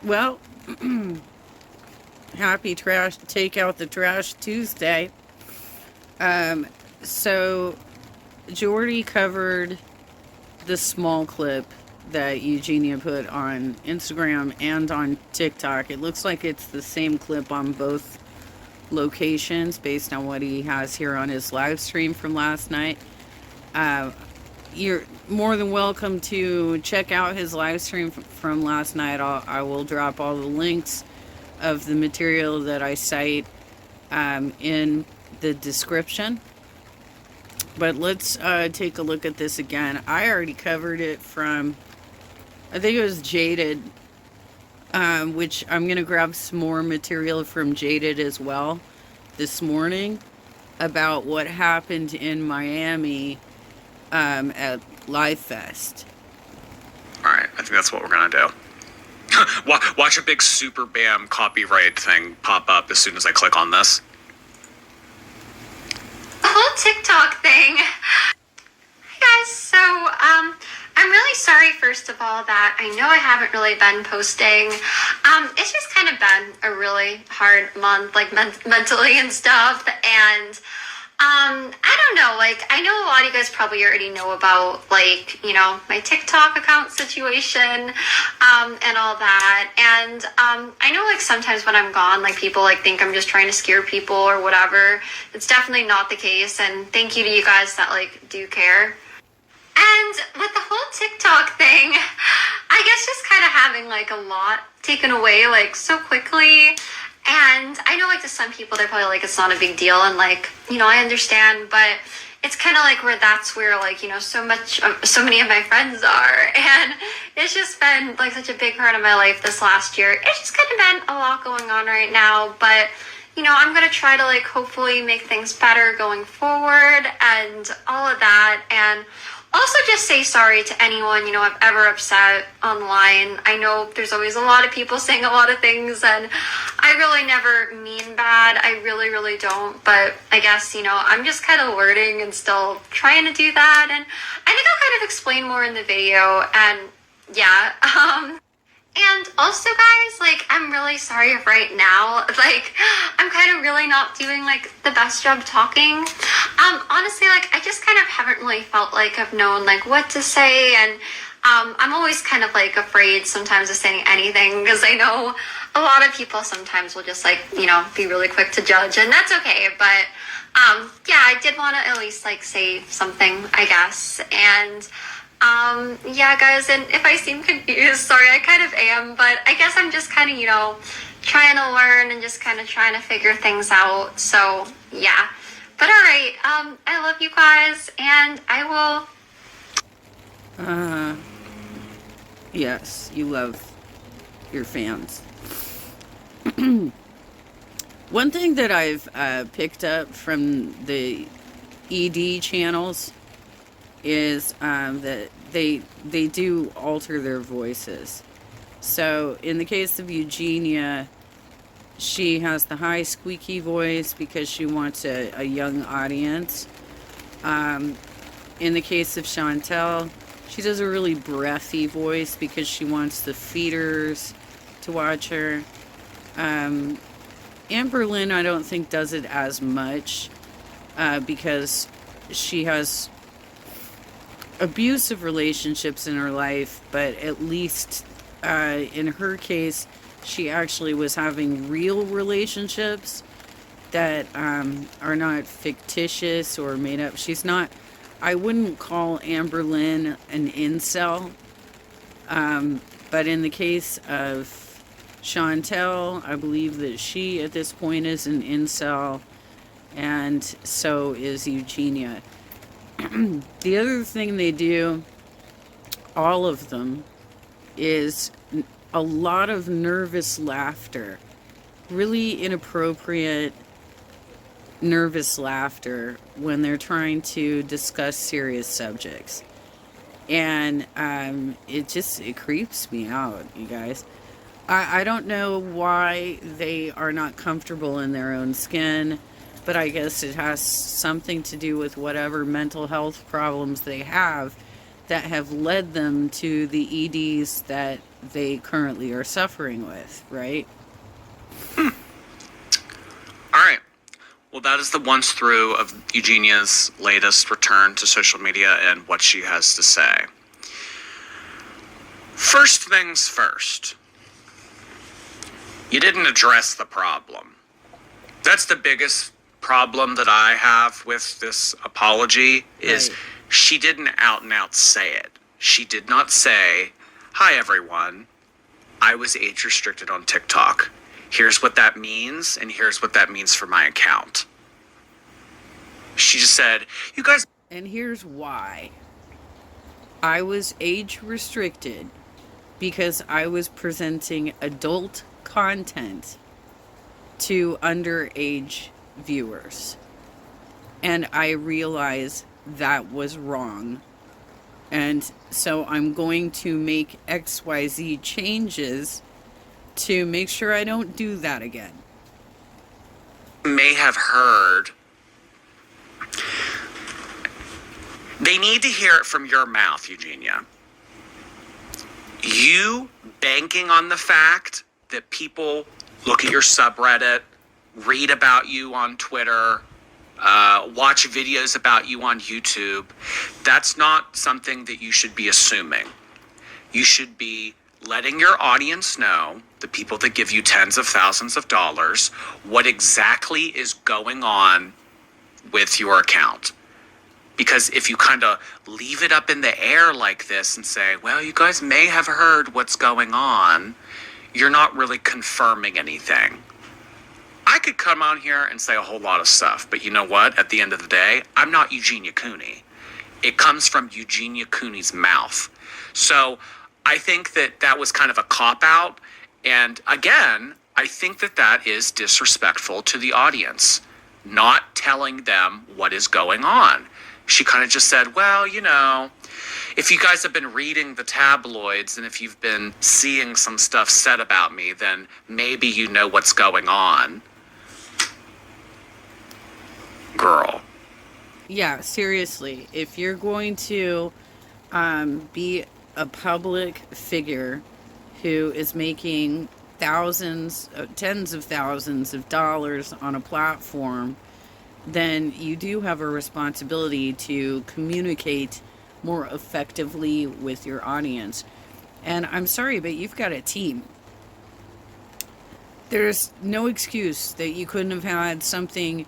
Well, happy trash, take out the trash Tuesday. So Jordy covered the small clip that Eugenia put on Instagram and on TikTok. It looks like it's the same clip on both locations based on what he has here on his live stream from last night. You're more than welcome to check out his live stream from last night. I will drop all the links of the material that I cite in the description. But let's take a look at this again. I already covered it from, I think it was Jaded, which I'm going to grab some more material from Jaded as well this morning about what happened in Miami at Livefest. Alright, I think that's what we're going to do. Watch a big super bam copyright thing pop up as soon as I click on this. The whole TikTok thing. Hey guys, so I'm really sorry first of all that I know I haven't really been posting. It's just kind of been a really hard month, like mentally and stuff, and I don't know, like, I know a lot of you guys probably already know about, like, you know, my TikTok account situation, and all that, and, I know, like, sometimes when I'm gone, like, people, like, think I'm just trying to scare people or whatever. It's definitely not the case, and thank you to you guys that, like, do care. And with the whole TikTok thing, I guess just kind of having, like, a lot taken away, like, so quickly. And I know, like, to some people, they're probably like, it's not a big deal. And, like, you know, I understand. But it's kind of like that's where, like, you know, so many of my friends are. And it's just been, like, such a big part of my life this last year. It's just kind of been a lot going on right now. But, you know, I'm going to try to, like, hopefully make things better going forward and all of that. And also just say sorry to anyone, you know, I've ever upset online. I know there's always a lot of people saying a lot of things, and I really never mean bad. I really, really don't. But I guess, you know, I'm just kind of learning and still trying to do that. And I think I'll kind of explain more in the video. And yeah, and also, guys, like, I'm really sorry if right now, like, I'm kind of really not doing, like, the best job talking. Honestly, like, I just kind of haven't really felt like I've known, like, what to say, and, I'm always kind of, like, afraid sometimes of saying anything, because I know a lot of people sometimes will just, like, you know, be really quick to judge, and that's okay, but, yeah, I did want to at least, like, say something, I guess, and, yeah, guys, and if I seem confused, sorry, I kind of am, but I guess I'm just kind of, you know, trying to learn and just kind of trying to figure things out, so, yeah. But alright, I love you guys, and I will... Yes, you love your fans. One thing that I've picked up from the ED channels is that they do alter their voices. So in the case of Eugenia, she has the high squeaky voice because she wants a young audience. In the case of Chantel, she does a really breathy voice because she wants the feeders to watch her. Amberlynn, I don't think, does it as much because she has abusive relationships in her life, but at least in her case, she actually was having real relationships that are not fictitious or made up. She's not, I wouldn't call Amberlynn an incel, but in the case of Chantel, I believe that she at this point is an incel, and so is Eugenia. The other thing they do, all of them, is a lot of nervous laughter. Really inappropriate nervous laughter when they're trying to discuss serious subjects. And it creeps me out, you guys. I don't know why they are not comfortable in their own skin, but I guess it has something to do with whatever mental health problems they have that have led them to the EDs that they currently are suffering with, right? All right. Well, that is the once through of Eugenia's latest return to social media and what she has to say. First things first. You didn't address the problem. That's the biggest problem that I have with this apology is Right. she didn't out and out say it. She did not say, "Hi everyone, I was age restricted on TikTok. Here's what that means, and here's what that means for my account." She just said, "You guys..." And here's why. I was age restricted because I was presenting adult content to underage viewers. And I realized that was wrong. And so I'm going to make XYZ changes to make sure I don't do that again. may have heard, they need to hear it from your mouth, Eugenia. You banking on the fact that people look at your subreddit, read about you on Twitter, watch videos about you on YouTube, that's not something that you should be assuming. You should be letting your audience know, the people that give you tens of thousands of dollars, what exactly is going on with your account. Because if you kind of leave it up in the air like this and say, well, you guys may have heard what's going on, you're not really confirming anything. I could come on here and say a whole lot of stuff, but you know what? At the end of the day, I'm not Eugenia Cooney. It comes from Eugenia Cooney's mouth. So I think that that was kind of a cop-out. And again, I think that that is disrespectful to the audience, not telling them what is going on. She kind of just said, well, you know, if you guys have been reading the tabloids and if you've been seeing some stuff said about me, then maybe you know what's going on. Girl. Yeah, seriously. If you're going to be a public figure who is making thousands, tens of thousands of dollars on a platform, then you do have a responsibility to communicate more effectively with your audience. And I'm sorry, but you've got a team. There's no excuse that you couldn't have had somebody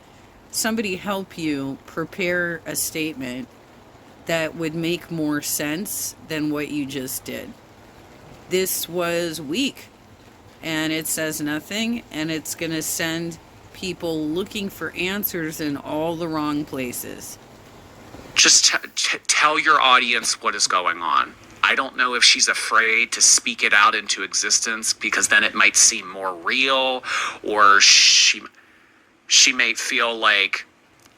help you prepare a statement that would make more sense than what you just did. This was weak, and it says nothing, and it's going to send people looking for answers in all the wrong places. Just tell your audience what is going on. I don't know if she's afraid to speak it out into existence because then it might seem more real, or she may feel like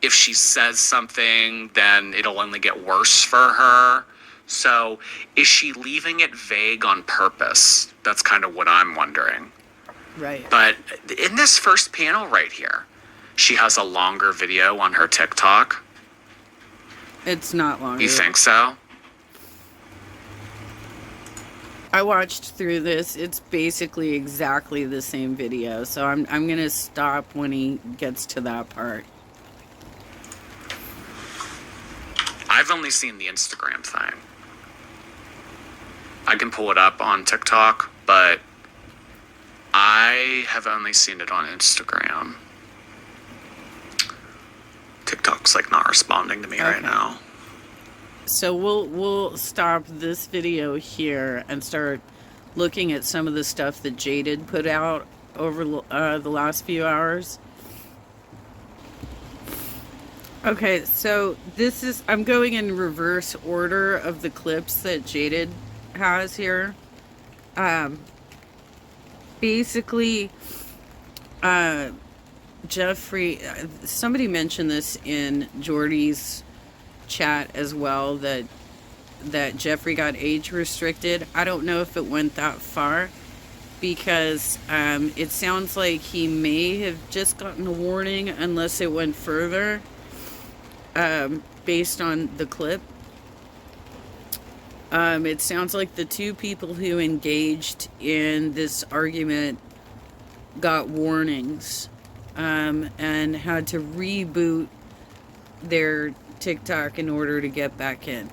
if she says something, then it'll only get worse for her. So is she leaving it vague on purpose? That's kind of what I'm wondering. Right. But in this first panel right here, she has a longer video on her TikTok. It's not longer. You think so? I watched through this. It's basically exactly the same video. So I'm going to stop when he gets to that part. I've only seen the Instagram thing. I can pull it up on TikTok, but I have only seen it on Instagram. TikTok's like not responding to me right now. So we'll stop this video here and start looking at some of the stuff that Jaded put out over the last few hours. Okay, so I'm going in reverse order of the clips that Jaded has here. Basically, Jeffree, somebody mentioned this in Jordy's chat as well, that Jeffree got age restricted. I don't know if it went that far, because it sounds like he may have just gotten a warning unless it went further, based on the clip. It sounds like the two people who engaged in this argument got warnings and had to reboot their TikTok in order to get back in.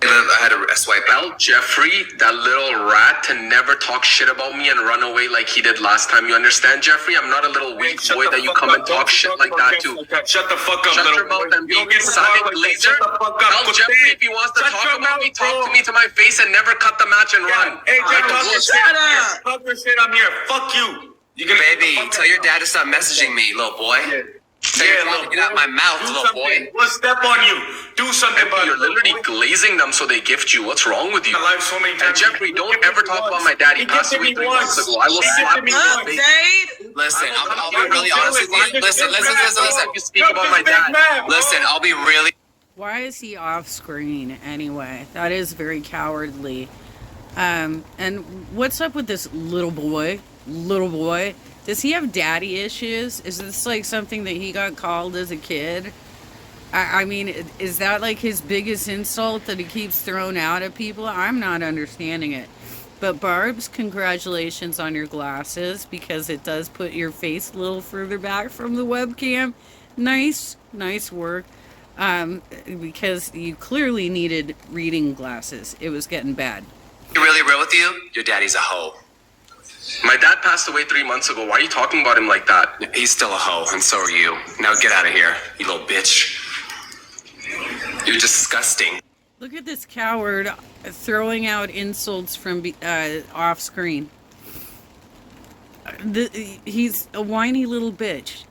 I had to swipe out Jeffree, that little rat, to never talk shit about me and run away like he did last time. You understand, Jeffree? I'm not a little weak boy that you come and talk shit like that to. Shut the fuck up, Shut little your mouth and be You don't get sonic like laser. Shut the fuck up. Tell Jeffree if he wants to talk about me, talk to me to my face and never cut the match and run. Hey, I don't talk give a your shit. shit. Talk your shit. I'm here. Fuck you. Baby, tell your dad to stop messaging me, little boy. Tell your dad to get out my mouth, little boy. Let's step on you. Do something about You're it. literally glazing them so they gift you. What's wrong with you? My life so many And times. Jeffree, don't ever talk about my dad. He passed away 3 months ago. I will slap you in the face. Listen, I'll be really honest with you. Listen. You speak about my dad. Listen, I'll be really. Why is he off screen anyway? That is very cowardly. And what's up with this little boy? Little boy? Does he have daddy issues? Is this like something that he got called as a kid? I mean, is that like his biggest insult that he keeps throwing out at people? I'm not understanding it. But Barbs, congratulations on your glasses, because it does put your face a little further back from the webcam. Nice work. Because you clearly needed reading glasses. It was getting bad. Be really real with you? Your daddy's a hoe. My dad passed away 3 months ago. Why are you talking about him like that? He's still a hoe, and so are you. Now get out of here, you little bitch. You're disgusting. Look at this coward throwing out insults from off screen. He's a whiny little bitch.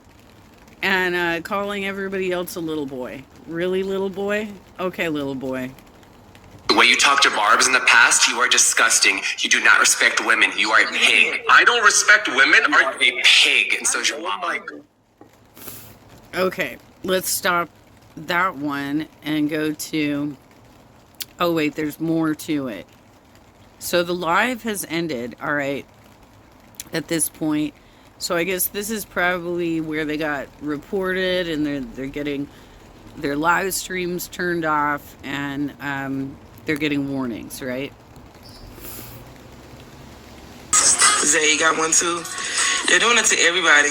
And calling everybody else a little boy. Really, little boy? Okay, little boy. The way you talked to Barbs in the past, you are disgusting. You do not respect women. You are a pig. I don't respect women. You are a pig, and so is your mom. Okay, let's stop that one and go to... Oh, wait, there's more to it. So the live has ended, all right, at this point. So I guess this is probably where they got reported, and they're getting their live streams turned off, and they're getting warnings, right? Zay got one too. They're doing it to everybody.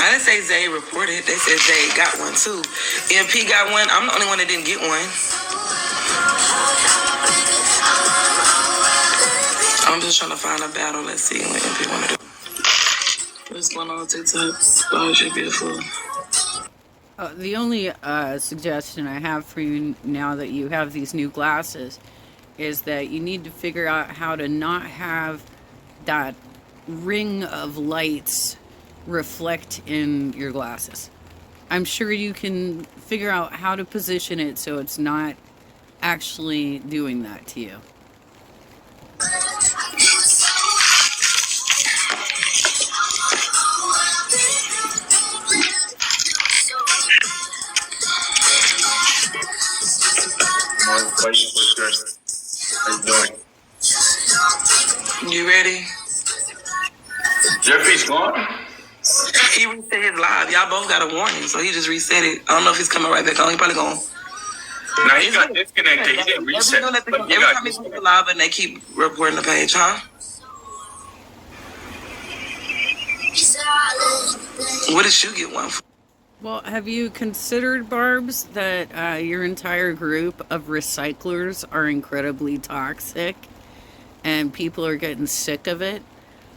I didn't say Zay reported. They said Zay got one too. MP got one. I'm the only one that didn't get one. I'm just trying to find a battle. Let's see what MP want to do. What's going on TikTok? Oh, she's beautiful. The only suggestion I have for you now that you have these new glasses is that you need to figure out how to not have that ring of lights reflect in your glasses. I'm sure you can figure out how to position it so it's not actually doing that to you. How you doing? You ready? Jeffree's gone? He reset his live. Y'all both got a warning, so he just reset it. I don't know if he's coming right back on. He probably gone. No, he got disconnected. He didn't reset. Every time he goes live and they keep reporting the page, huh? What did you get one for? Well, have you considered, Barbs, that your entire group of recyclers are incredibly toxic and people are getting sick of it,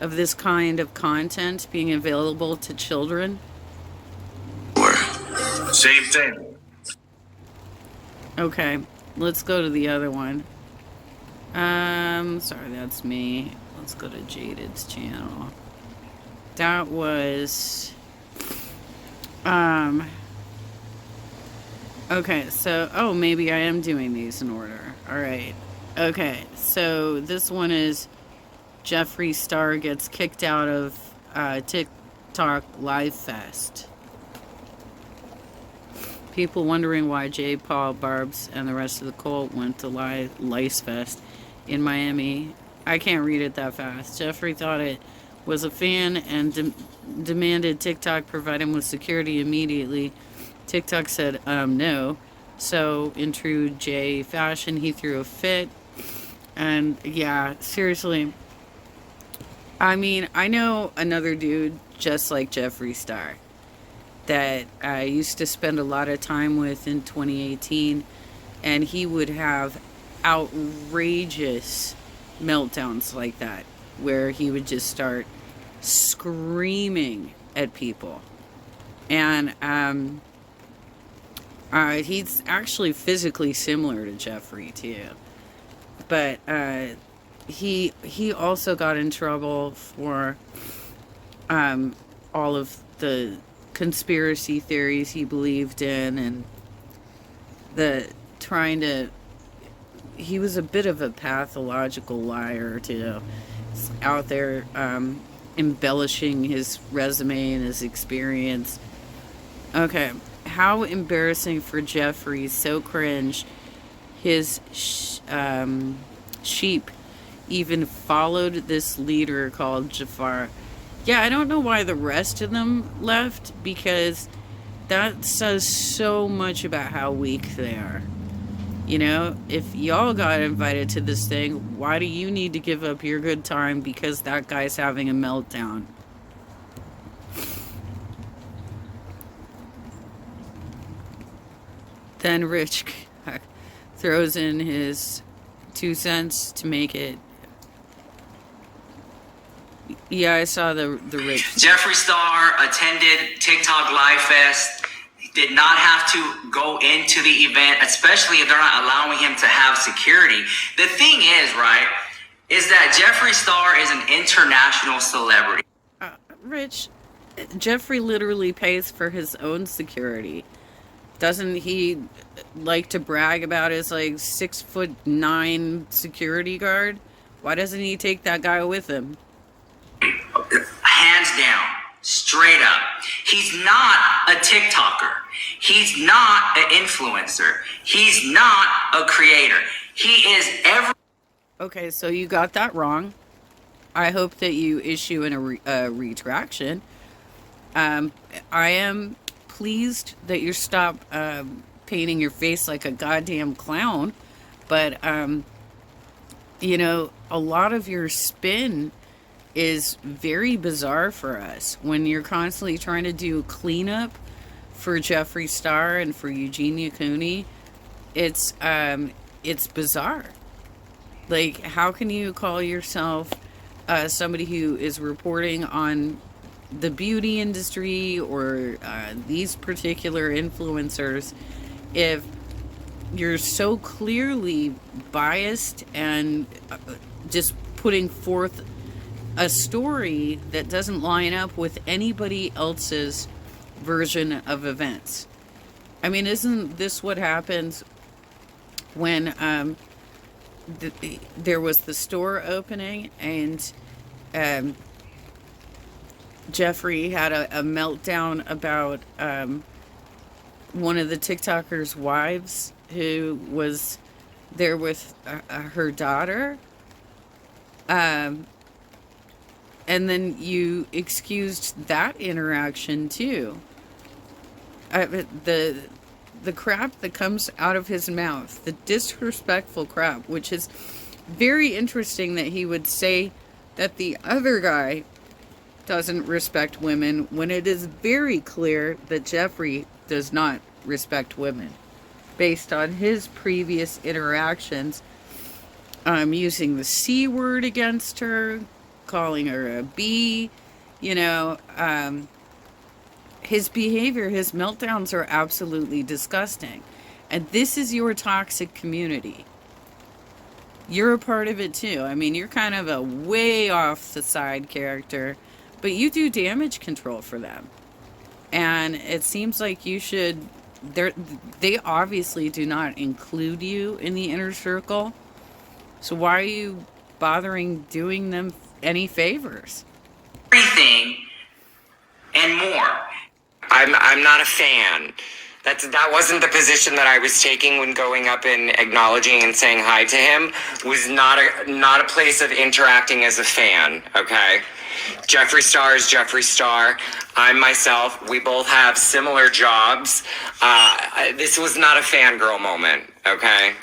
of this kind of content being available to children? Same thing. Okay, let's go to the other one. Sorry, that's me. Let's go to Jaded's channel. That was... Okay, so... Oh, maybe I am doing these in order. Alright. Okay, so this one is... Jeffree Star gets kicked out of TikTok Livefest. People wondering why Jay, Paul, Barbs, and the rest of the cult went to Livefest in Miami. I can't read it that fast. Jeffree thought it was a fan and demanded TikTok provide him with security immediately. TikTok said, no. So, in true Jay fashion, he threw a fit. And, yeah, seriously. I mean, I know another dude just like Jeffree Star that I used to spend a lot of time with in 2018, and he would have outrageous meltdowns like that, where he would just start screaming at people. And he's actually physically similar to Jeffree too, but he also got in trouble for all of the conspiracy theories he believed in, and he was a bit of a pathological liar too. He's out there embellishing his resume and his experience. Okay, how embarrassing for Jeffree, so cringe. His sheep even followed this leader called Jafar. Yeah, I don't know why the rest of them left, because that says so much about how weak they are. You know, if y'all got invited to this thing, why do you need to give up your good time because that guy's having a meltdown? Then Rich throws in his 2 cents to make it. Yeah, I saw the Rich. Jeffree Star attended TikTok Livefest. Did not have to go into the event, especially if they're not allowing him to have security. The thing is, right, is that Jeffree Star is an international celebrity. Rich, Jeffree literally pays for his own security. Doesn't he like to brag about his 6'9" security guard? Why doesn't he take that guy with him? Hands down, straight up. He's not a TikToker. He's not an influencer. He's not a creator. He is Okay, so you got that wrong. I hope that you issue a retraction. I am pleased that you stop painting your face like a goddamn clown, but you know, a lot of your spin is very bizarre for us when you're constantly trying to do cleanup for Jeffree Star and for Eugenia Cooney. It's bizarre. Like, how can you call yourself somebody who is reporting on the beauty industry or these particular influencers if you're so clearly biased and just putting forth a story that doesn't line up with anybody else's version of events? I mean, isn't this what happens when there was the store opening and Jeffree had a meltdown about one of the TikTokers' wives who was there with her daughter? And then you excused that interaction too. The crap that comes out of his mouth, the disrespectful crap, which is very interesting that he would say that the other guy doesn't respect women when it is very clear that Jeffree does not respect women based on his previous interactions, using the C word against her, calling her a B, you know, his behavior, his meltdowns are absolutely disgusting. And this is your toxic community. You're a part of it too. I mean, you're kind of a way off the side character, but you do damage control for them. And it seems like you should, they obviously do not include you in the inner circle. So why are you bothering doing them any favors? Everything and more. I'm not a fan That wasn't the position that I was taking when going up and acknowledging and saying hi to him. Was not a place of interacting as a fan. Okay, Jeffree Star is Jeffree Star. I'm myself. We both have similar jobs. This was not a fangirl moment. Okay.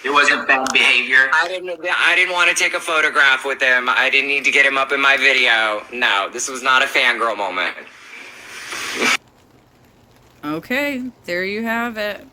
It wasn't bad behavior. I didn't want to take a photograph with him. I didn't need to get him up in my video. No, this was not a fangirl moment. Okay, there you have it.